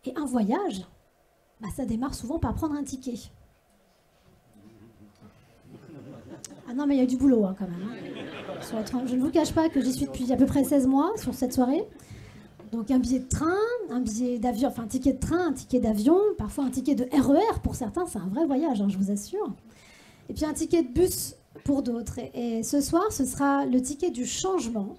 Et un voyage, bah, ça démarre souvent par prendre un ticket. Ah non, mais il y a du boulot hein, quand même. Hein. Je ne vous cache pas que j'y suis depuis à peu près 16 mois sur cette soirée. Donc un billet de train, un billet d'avion, enfin un ticket de train, un ticket d'avion, parfois un ticket de RER pour certains, c'est un vrai voyage, hein, je vous assure. Et puis un ticket de bus pour d'autres. Et ce soir, ce sera le ticket du changement.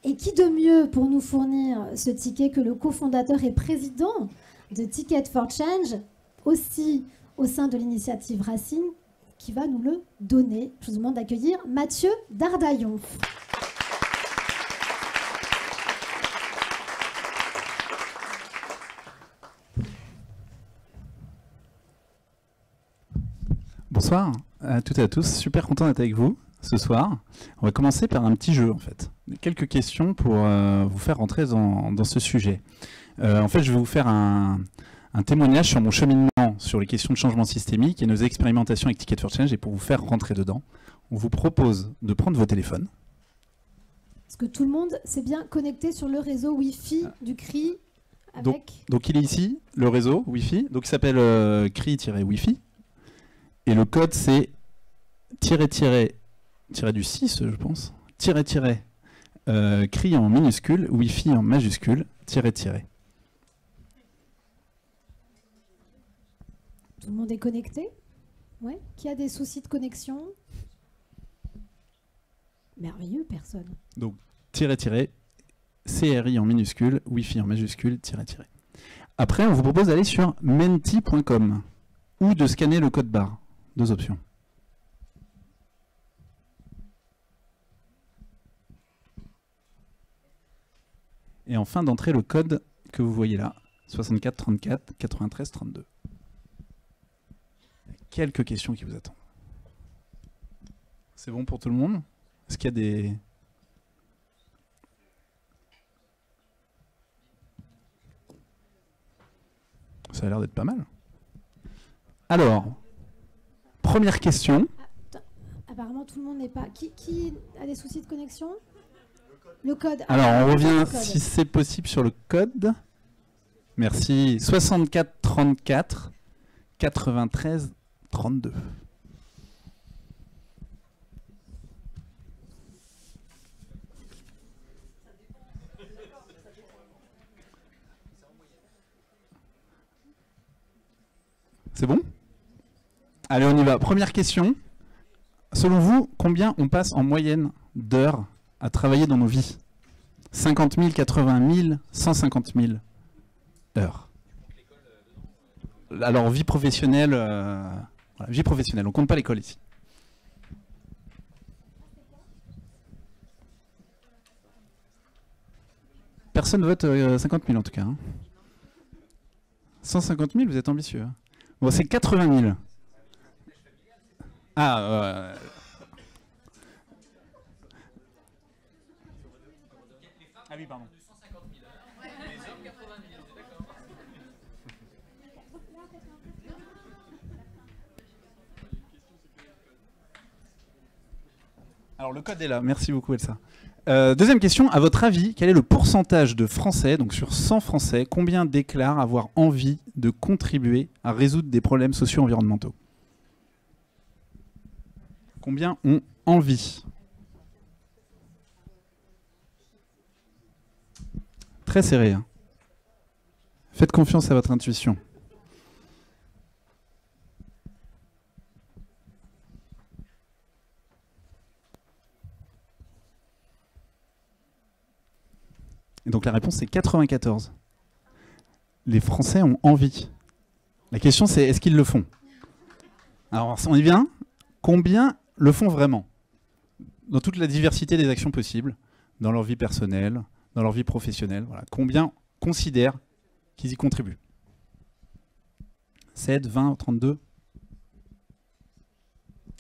Et qui de mieux pour nous fournir ce ticket que le cofondateur et président de Ticket for Change, aussi au sein de l'initiative Racine, qui va nous le donner. Je vous demande d'accueillir Mathieu Dardaillon. Bonsoir à toutes et à tous, super content d'être avec vous ce soir. On va commencer par un petit jeu en fait. Quelques questions pour vous faire rentrer dans ce sujet. En fait, je vais vous faire un témoignage sur mon cheminement sur les questions de changement systémique et nos expérimentations avec Ticket for Change. Et pour vous faire rentrer dedans, on vous propose de prendre vos téléphones. Est-ce que tout le monde s'est bien connecté sur le réseau Wi-Fi du CRI avec... donc il est ici, le réseau Wi-Fi. Donc il s'appelle CRI-Wi-Fi. Et le code c'est du 6, je pense. CRI en minuscule, Wi-Fi en majuscule, --. Tout le monde est connecté? Ouais. Qui a des soucis de connexion? Merveilleux, personne. Donc, --, CRI en minuscule, Wi-Fi en majuscule, --. Après, on vous propose d'aller sur menti.com ou de scanner le code barre. Deux options. Et enfin, d'entrer le code que vous voyez là, 64 34 93 32. Quelques questions qui vous attendent. C'est bon pour tout le monde? Est-ce qu'il y a des... Ça a l'air d'être pas mal. Alors, première question. Apparemment, tout le monde n'est pas... Qui a des soucis de connexion? Le code. Alors, on revient, si c'est possible, sur le code. Merci. 64 34 93 32. C'est bon? Allez, on y va. Première question. Selon vous, combien on passe en moyenne d'heures à travailler dans nos vies? 50 000, 80 000, 150 000 heures. Alors, vie professionnelle, voilà, vie professionnelle, on compte pas l'école ici. Personne ne vote 50 000 en tout cas. Hein. 150 000, vous êtes ambitieux. Hein. Bon, c'est 80 000. Ah, ah oui, pardon. Alors le code est là, merci beaucoup Elsa. Deuxième question, à votre avis, quel est le pourcentage de Français, donc sur 100 Français, combien déclarent avoir envie de contribuer à résoudre des problèmes socio-environnementaux? Combien ont envie? Très serré. Hein. Faites confiance à votre intuition. Et donc la réponse c'est 94. Les Français ont envie. La question c'est est-ce qu'ils le font? Alors on y vient. Combien le font vraiment? Dans toute la diversité des actions possibles, dans leur vie personnelle, dans leur vie professionnelle. Voilà. Combien considèrent qu'ils y contribuent? 7, 20, 32?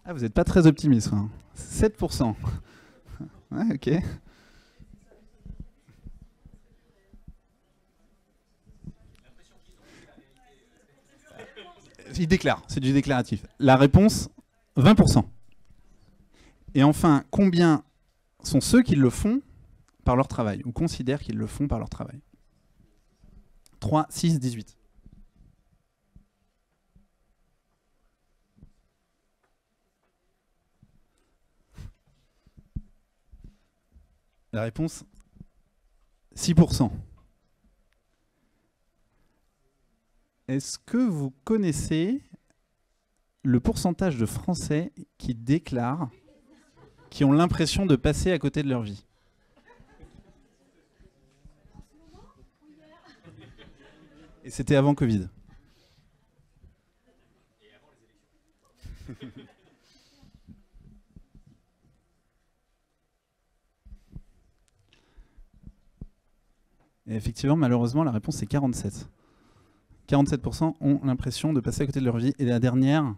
Ah, vous n'êtes pas très optimiste. Hein. 7%. Ouais, ok. Ils déclarent, c'est du déclaratif. La réponse, 20%. Et enfin, combien sont ceux qui le font par leur travail, ou considèrent qu'ils le font par leur travail? 3, 6, 18. La réponse, 6%. Est-ce que vous connaissez le pourcentage de Français qui déclarent, qui ont l'impression de passer à côté de leur vie? Et c'était avant Covid. Et effectivement, malheureusement, la réponse c'est 47. 47% ont l'impression de passer à côté de leur vie. Et la dernière,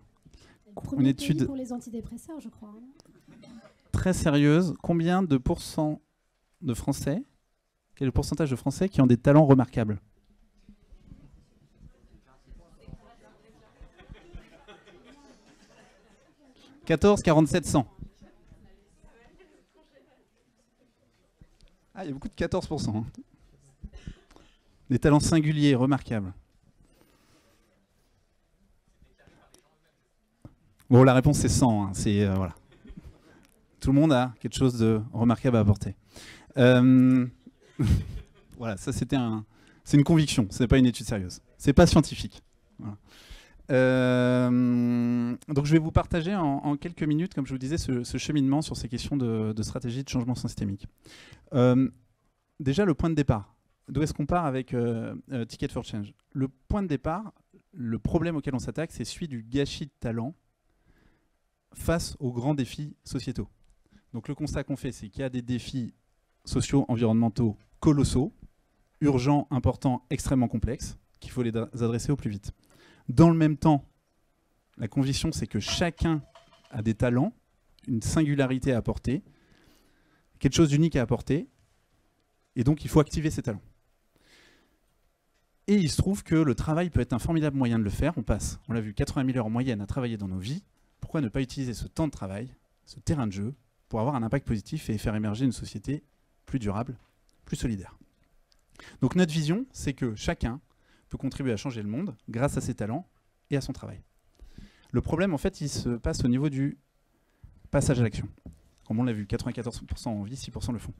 une étude pour les antidépresseurs, je crois. Très sérieuse. Combien de pourcents de Français, quel est le pourcentage de Français qui ont des talents remarquables? 14, 47, 100. Ah, il y a beaucoup de 14%. Hein. Des talents singuliers, remarquables. Bon, la réponse c'est 100. Hein. C'est voilà. Tout le monde a quelque chose de remarquable à apporter. Voilà, ça c'est une conviction. Ce n'est pas une étude sérieuse. C'est pas scientifique. Voilà. Donc je vais vous partager en quelques minutes, comme je vous disais, ce cheminement sur ces questions de stratégie de changement systémique. Déjà, le point de départ. D'où est-ce qu'on part avec Ticket for Change? Le point de départ, le problème auquel on s'attaque, c'est celui du gâchis de talent face aux grands défis sociétaux. Donc le constat qu'on fait, c'est qu'il y a des défis sociaux, environnementaux colossaux, urgents, importants, extrêmement complexes, qu'il faut les adresser au plus vite. Dans le même temps, la conviction, c'est que chacun a des talents, une singularité à apporter, quelque chose d'unique à apporter, et donc il faut activer ces talents. Et il se trouve que le travail peut être un formidable moyen de le faire. On l'a vu, 80 000 heures en moyenne à travailler dans nos vies. Pourquoi ne pas utiliser ce temps de travail, ce terrain de jeu, pour avoir un impact positif et faire émerger une société plus durable, plus solidaire? Donc notre vision, c'est que chacun peut contribuer à changer le monde grâce à ses talents et à son travail. Le problème, en fait, il se passe au niveau du passage à l'action. Comme on l'a vu, 94% ont envie, 6% le font.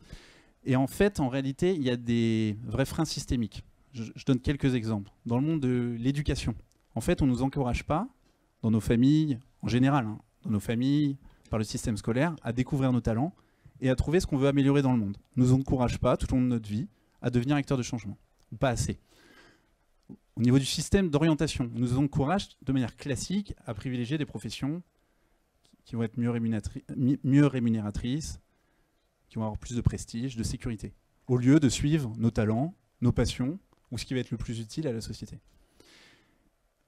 Et en fait, en réalité, il y a des vrais freins systémiques. Je donne quelques exemples. Dans le monde de l'éducation, en fait, on ne nous encourage pas, dans nos familles, en général, hein, dans nos familles, par le système scolaire, à découvrir nos talents et à trouver ce qu'on veut améliorer dans le monde. On ne nous encourage pas, tout au long de notre vie, à devenir acteur de changement. Pas assez. Au niveau du système d'orientation, on nous encourage de manière classique à privilégier des professions qui vont être mieux rémunératrices, qui vont avoir plus de prestige, de sécurité, au lieu de suivre nos talents, nos passions, ou ce qui va être le plus utile à la société.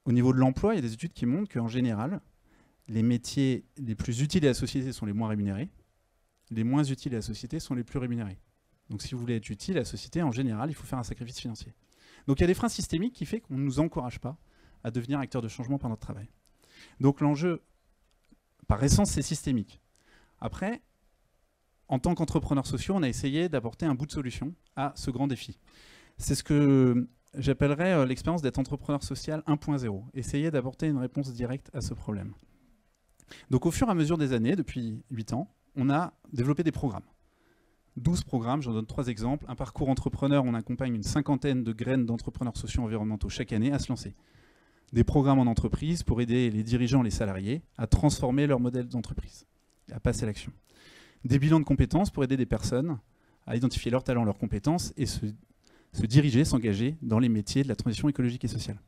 Au niveau de l'emploi, il y a des études qui montrent qu'en général, les métiers les plus utiles à la société sont les moins rémunérés, les moins utiles à la société sont les plus rémunérés. Donc si vous voulez être utile à la société, en général, il faut faire un sacrifice financier. Donc il y a des freins systémiques qui font qu'on ne nous encourage pas à devenir acteur de changement par notre travail. Donc l'enjeu, par essence, c'est systémique. Après, en tant qu'entrepreneurs sociaux, on a essayé d'apporter un bout de solution à ce grand défi. C'est ce que j'appellerais l'expérience d'être entrepreneur social 1.0. Essayer d'apporter une réponse directe à ce problème. Donc au fur et à mesure des années, depuis 8 ans, on a développé des programmes. 12 programmes, j'en donne 3 exemples. Un parcours entrepreneur, on accompagne une 50aine de graines d'entrepreneurs sociaux environnementaux chaque année à se lancer. Des programmes en entreprise pour aider les dirigeants, les salariés à transformer leur modèle d'entreprise, à passer à l'action. Des bilans de compétences pour aider des personnes à identifier leurs talents, leurs compétences et se diriger, s'engager dans les métiers de la transition écologique et sociale.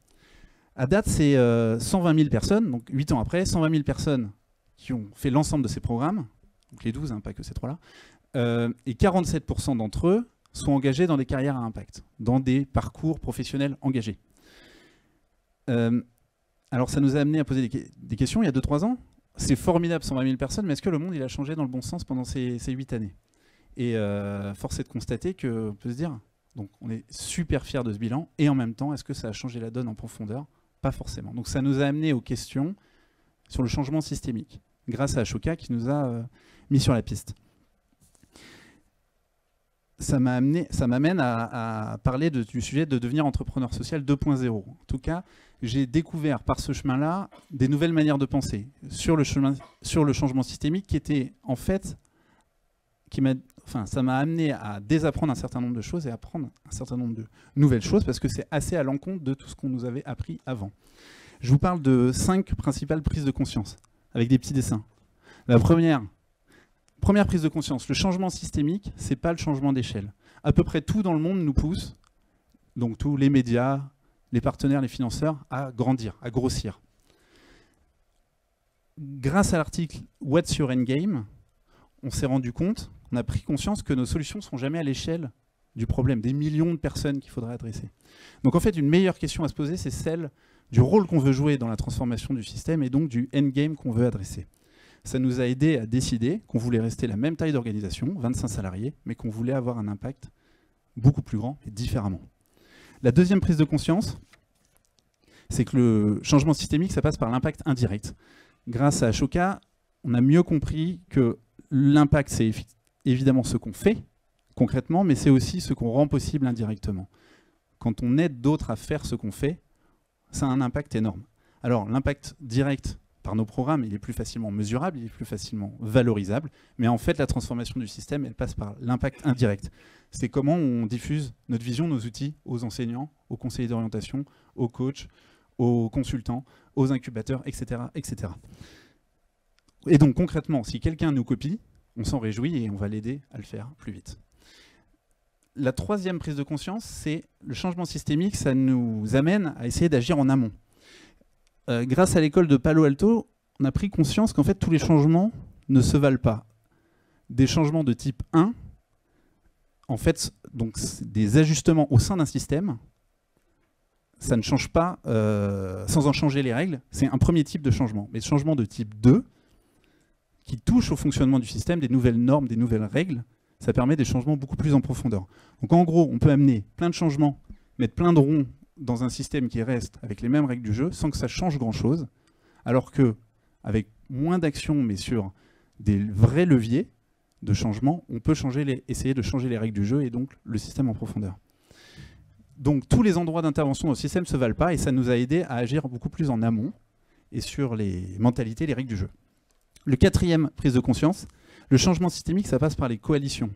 À date, c'est 120 000 personnes, donc 8 ans après, 120 000 personnes qui ont fait l'ensemble de ces programmes, donc les 12, hein, pas que ces 3-là, et 47% d'entre eux sont engagés dans des carrières à impact, dans des parcours professionnels engagés. Alors ça nous a amené à poser des questions il y a 2-3 ans. C'est formidable, 120 000 personnes, mais est-ce que le monde il a changé dans le bon sens pendant ces 8 années? Et force est de constater qu'on peut se dire, donc on est super fiers de ce bilan, et en même temps, est-ce que ça a changé la donne en profondeur? Pas forcément. Donc ça nous a amené aux questions sur le changement systémique, grâce à Ashoka qui nous a mis sur la piste. Ça m'amène à parler du sujet de devenir entrepreneur social 2.0. En tout cas, j'ai découvert par ce chemin-là des nouvelles manières de penser sur le changement systémique qui était en fait, ça m'a amené à désapprendre un certain nombre de choses et à apprendre un certain nombre de nouvelles choses parce que c'est assez à l'encontre de tout ce qu'on nous avait appris avant. Je vous parle de 5 principales prises de conscience avec des petits dessins. La première prise de conscience, le changement systémique, c'est pas le changement d'échelle. À peu près tout dans le monde nous pousse, donc tous les médias, les partenaires, les financeurs, à grandir, à grossir. Grâce à l'article What's Your Endgame, on s'est rendu compte, on a pris conscience que nos solutions ne seront jamais à l'échelle du problème, des millions de personnes qu'il faudrait adresser. Donc en fait, une meilleure question à se poser, c'est celle du rôle qu'on veut jouer dans la transformation du système et donc du endgame qu'on veut adresser. Ça nous a aidé à décider qu'on voulait rester la même taille d'organisation, 25 salariés, mais qu'on voulait avoir un impact beaucoup plus grand et différemment. La deuxième prise de conscience, c'est que le changement systémique, ça passe par l'impact indirect. Grâce à Ashoka, on a mieux compris que l'impact, c'est évidemment ce qu'on fait concrètement, mais c'est aussi ce qu'on rend possible indirectement. Quand on aide d'autres à faire ce qu'on fait, ça a un impact énorme. Alors, l'impact direct par nos programmes, il est plus facilement mesurable, il est plus facilement valorisable, mais en fait, la transformation du système, elle passe par l'impact indirect. C'est comment on diffuse notre vision, nos outils aux enseignants, aux conseillers d'orientation, aux coachs, aux consultants, aux incubateurs, etc., etc. Et donc, concrètement, si quelqu'un nous copie, on s'en réjouit et on va l'aider à le faire plus vite. La troisième prise de conscience, c'est le changement systémique, ça nous amène à essayer d'agir en amont. Grâce à l'école de Palo Alto, on a pris conscience qu'en fait tous les changements ne se valent pas. Des changements de type 1, en fait, donc des ajustements au sein d'un système, ça ne change pas sans en changer les règles. C'est un premier type de changement. Mais le changement de type 2, qui touche au fonctionnement du système, des nouvelles normes, des nouvelles règles, ça permet des changements beaucoup plus en profondeur. Donc en gros, on peut amener plein de changements, mettre plein de ronds dans un système qui reste avec les mêmes règles du jeu sans que ça change grand-chose, alors que avec moins d'actions mais sur des vrais leviers de changement, on peut essayer de changer les règles du jeu et donc le système en profondeur. Donc tous les endroits d'intervention dans le système ne se valent pas et ça nous a aidé à agir beaucoup plus en amont et sur les mentalités, les règles du jeu. Le quatrième prise de conscience, le changement systémique, ça passe par les coalitions.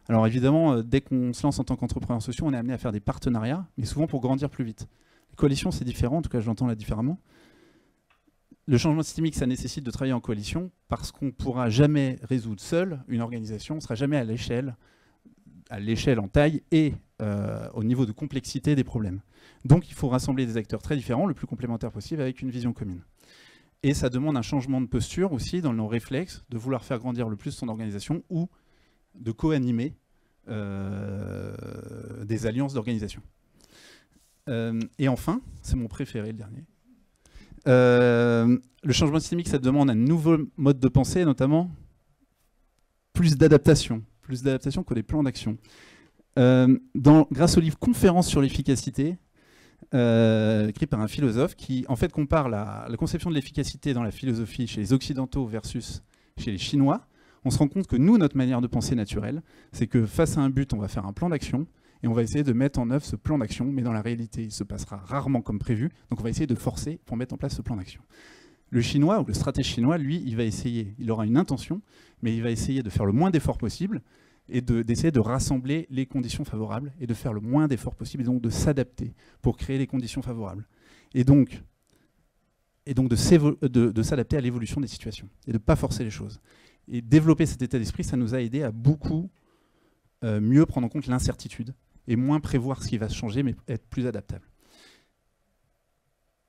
Alors évidemment, dès qu'on se lance en tant qu'entrepreneur social, on est amené à faire des partenariats, mais souvent pour grandir plus vite. Les coalitions, c'est différent, en tout cas je l'entends là différemment. Le changement systémique, ça nécessite de travailler en coalition parce qu'on ne pourra jamais résoudre seul une organisation, on ne sera jamais à l'échelle en taille et au niveau de complexité des problèmes. Donc il faut rassembler des acteurs très différents, le plus complémentaires possible, avec une vision commune. Et ça demande un changement de posture aussi dans nos réflexes, de vouloir faire grandir le plus son organisation ou de co-animer des alliances d'organisation. Et enfin, c'est mon préféré, le dernier. Le changement systémique, ça demande un nouveau mode de pensée, notamment plus d'adaptation que des plans d'action. Grâce au livre Conférence sur l'efficacité, écrit par un philosophe qui en fait compare la conception de l'efficacité dans la philosophie chez les Occidentaux versus chez les Chinois, on se rend compte que nous, notre manière de penser naturelle, c'est que face à un but, on va faire un plan d'action et on va essayer de mettre en œuvre ce plan d'action, mais dans la réalité, il se passera rarement comme prévu, donc on va essayer de forcer pour mettre en place ce plan d'action. Le Chinois, ou le stratège chinois, lui, il aura une intention, mais il va essayer de faire le moins d'efforts possible et d'essayer de rassembler les conditions favorables et de faire le moins d'efforts possible et donc de s'adapter pour créer les conditions favorables. Et donc de s'adapter à l'évolution des situations et de ne pas forcer les choses. Et développer cet état d'esprit, ça nous a aidé à beaucoup mieux prendre en compte l'incertitude et moins prévoir ce qui va se changer, mais être plus adaptable.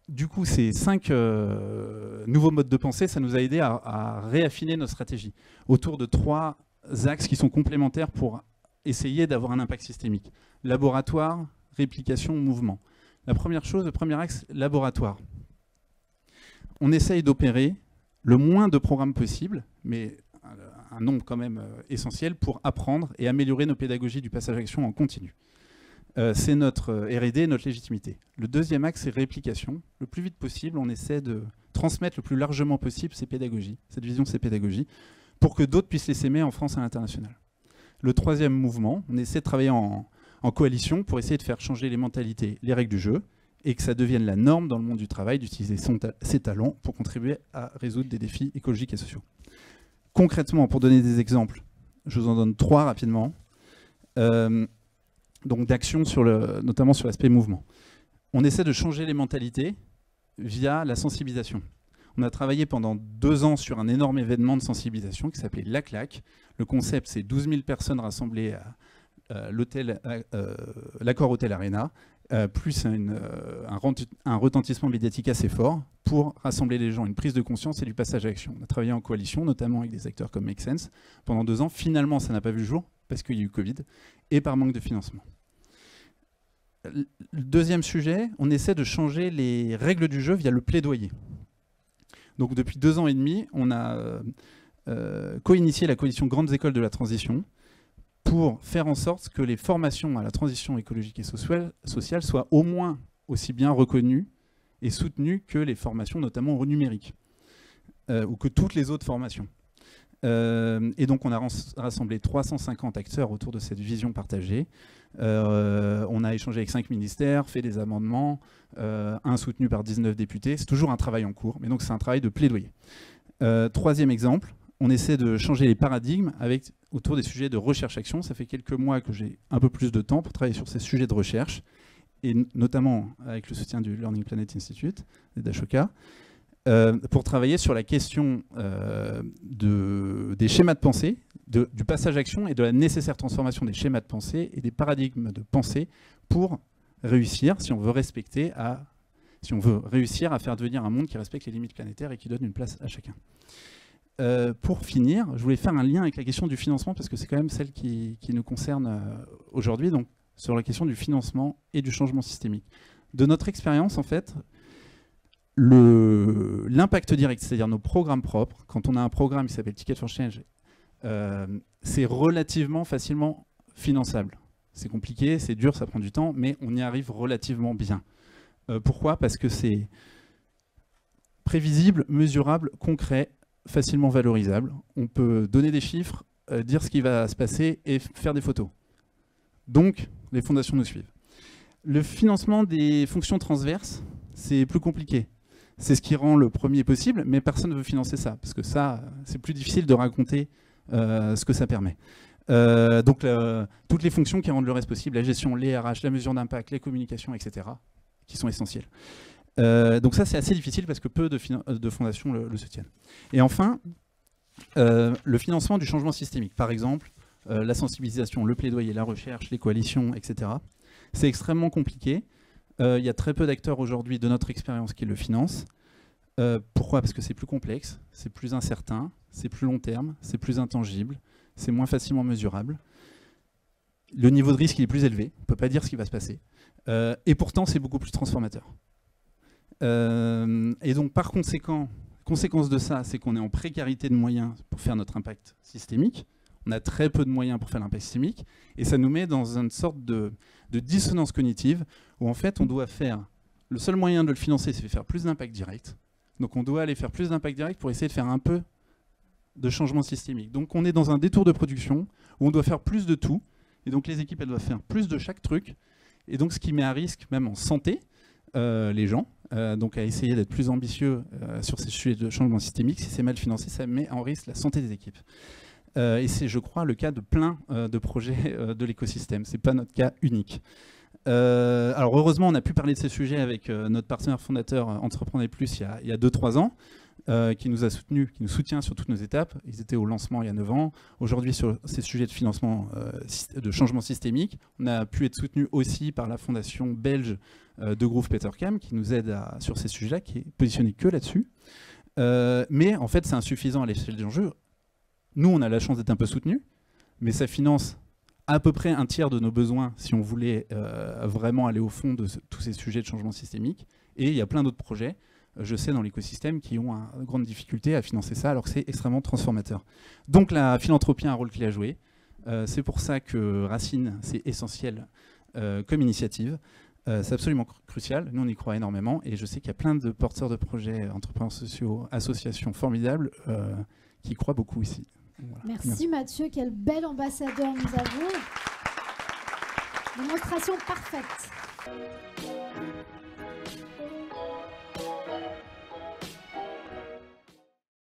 Du coup, ces 5 nouveaux modes de pensée, ça nous a aidé à réaffiner notre stratégie autour de 3 axes qui sont complémentaires pour essayer d'avoir un impact systémique. Laboratoire, réplication, mouvement. La première chose, le premier axe, laboratoire. On essaye d'opérer le moins de programmes possible, mais un nombre quand même essentiel pour apprendre et améliorer nos pédagogies du passage à l'action en continu. C'est notre R&D, notre légitimité. Le deuxième axe, c'est réplication. Le plus vite possible, on essaie de transmettre le plus largement possible ces pédagogies, cette vision de ces pédagogies, pour que d'autres puissent les s'aimer en France et à l'international. Le troisième mouvement, on essaie de travailler en coalition pour essayer de faire changer les mentalités, les règles du jeu, et que ça devienne la norme dans le monde du travail d'utiliser ses talents pour contribuer à résoudre des défis écologiques et sociaux. Concrètement, pour donner des exemples, je vous en donne 3 rapidement. Donc d'action notamment sur l'aspect mouvement. On essaie de changer les mentalités via la sensibilisation. On a travaillé pendant 2 ans sur un énorme événement de sensibilisation qui s'appelait La Claque. Le concept, c'est 12 000 personnes rassemblées à l'Accor Hotel Arena, plus un retentissement médiatique assez fort pour rassembler les gens, une prise de conscience et du passage à l'action. On a travaillé en coalition, notamment avec des acteurs comme Make Sense, pendant 2 ans. Finalement, ça n'a pas vu le jour parce qu'il y a eu Covid et par manque de financement. Le deuxième sujet, on essaie de changer les règles du jeu via le plaidoyer. Donc depuis 2 ans et demi, on a co-initié la coalition Grandes Écoles de la Transition pour faire en sorte que les formations à la transition écologique et sociale soient au moins aussi bien reconnues et soutenues que les formations notamment au numérique, ou que toutes les autres formations. Et donc on a rassemblé 350 acteurs autour de cette vision partagée. On a échangé avec 5 ministères, fait des amendements, un soutenu par 19 députés. C'est toujours un travail en cours, mais donc c'est un travail de plaidoyer. Troisième exemple, on essaie de changer les paradigmes autour des sujets de recherche-action. Ça fait quelques mois que j'ai un peu plus de temps pour travailler sur ces sujets de recherche, et notamment avec le soutien du Learning Planet Institute et d'Ashoka, pour travailler sur la question des schémas de pensée, du passage à l'action et de la nécessaire transformation des schémas de pensée et des paradigmes de pensée pour réussir, si on veut réussir à faire devenir un monde qui respecte les limites planétaires et qui donne une place à chacun. Pour finir, je voulais faire un lien avec la question du financement parce que c'est quand même celle qui nous concerne aujourd'hui, donc sur la question du financement et du changement systémique. De notre expérience, en fait, l'impact direct, c'est-à-dire nos programmes propres, quand on a un programme qui s'appelle Ticket for Change, c'est relativement facilement finançable. C'est compliqué, c'est dur, ça prend du temps, mais on y arrive relativement bien. Pourquoi ? Parce que c'est prévisible, mesurable, concret, facilement valorisable. On peut donner des chiffres, dire ce qui va se passer et faire des photos. Donc, les fondations nous suivent. Le financement des fonctions transverses, c'est plus compliqué. C'est ce qui rend le premier possible, mais personne ne veut financer ça, parce que ça, c'est plus difficile de raconter ce que ça permet. Donc, toutes les fonctions qui rendent le reste possible, la gestion, les RH, la mesure d'impact, les communications, etc., qui sont essentielles. Donc ça, c'est assez difficile parce que peu de fondations le soutiennent. Et enfin, le financement du changement systémique. Par exemple, la sensibilisation, le plaidoyer, la recherche, les coalitions, etc. C'est extrêmement compliqué. Il y a très peu d'acteurs aujourd'hui de notre expérience qui le financent. Pourquoi ? Parce que c'est plus complexe, c'est plus incertain, c'est plus long terme, c'est plus intangible, c'est moins facilement mesurable. Le niveau de risque il est plus élevé, on ne peut pas dire ce qui va se passer. Et pourtant, c'est beaucoup plus transformateur. Et donc, par conséquent, conséquence de ça, c'est qu'on est en précarité de moyens pour faire notre impact systémique. On a très peu de moyens pour faire l'impact systémique. Et ça nous met dans une sorte de dissonance cognitive où, en fait, on doit faire... Le seul moyen de le financer, c'est de faire plus d'impact direct. Donc, on doit aller faire plus d'impact direct pour essayer de faire un peu de changement systémique. Donc, on est dans un détour de production où on doit faire plus de tout. Et donc, les équipes, elles doivent faire plus de chaque truc. Et donc, ce qui met à risque, même en santé, les gens, donc à essayer d'être plus ambitieux sur ces sujets de changement systémique. Si c'est mal financé, ça met en risque la santé des équipes. Et c'est, je crois, le cas de plein de projets de l'écosystème. Ce n'est pas notre cas unique. Alors heureusement, on a pu parler de ces sujets avec notre partenaire fondateur Entreprenez Plus il y a 2-3 ans, qui nous a soutenus, qui nous soutient sur toutes nos étapes. Ils étaient au lancement il y a 9 ans. Aujourd'hui, sur ces sujets de financement de changement systémique, on a pu être soutenu aussi par la fondation belge de Grove Petercam, qui nous aide sur ces sujets-là, qui est positionné que là-dessus. Mais en fait, c'est insuffisant à l'échelle des enjeux. Nous, on a la chance d'être un peu soutenus, mais ça finance à peu près un tiers de nos besoins si on voulait vraiment aller au fond de tous ces sujets de changement systémique. Et il y a plein d'autres projets, je sais, dans l'écosystème qui ont une grande difficulté à financer ça, alors que c'est extrêmement transformateur. Donc la philanthropie a un rôle clé à jouer. C'est pour ça que Racine, c'est essentiel comme initiative. C'est absolument crucial. Nous, on y croit énormément. Et je sais qu'il y a plein de porteurs de projets, entrepreneurs sociaux, associations formidables qui croient beaucoup ici. Voilà. Merci Mathieu, quel bel ambassadeur nous avons. Démonstration parfaite.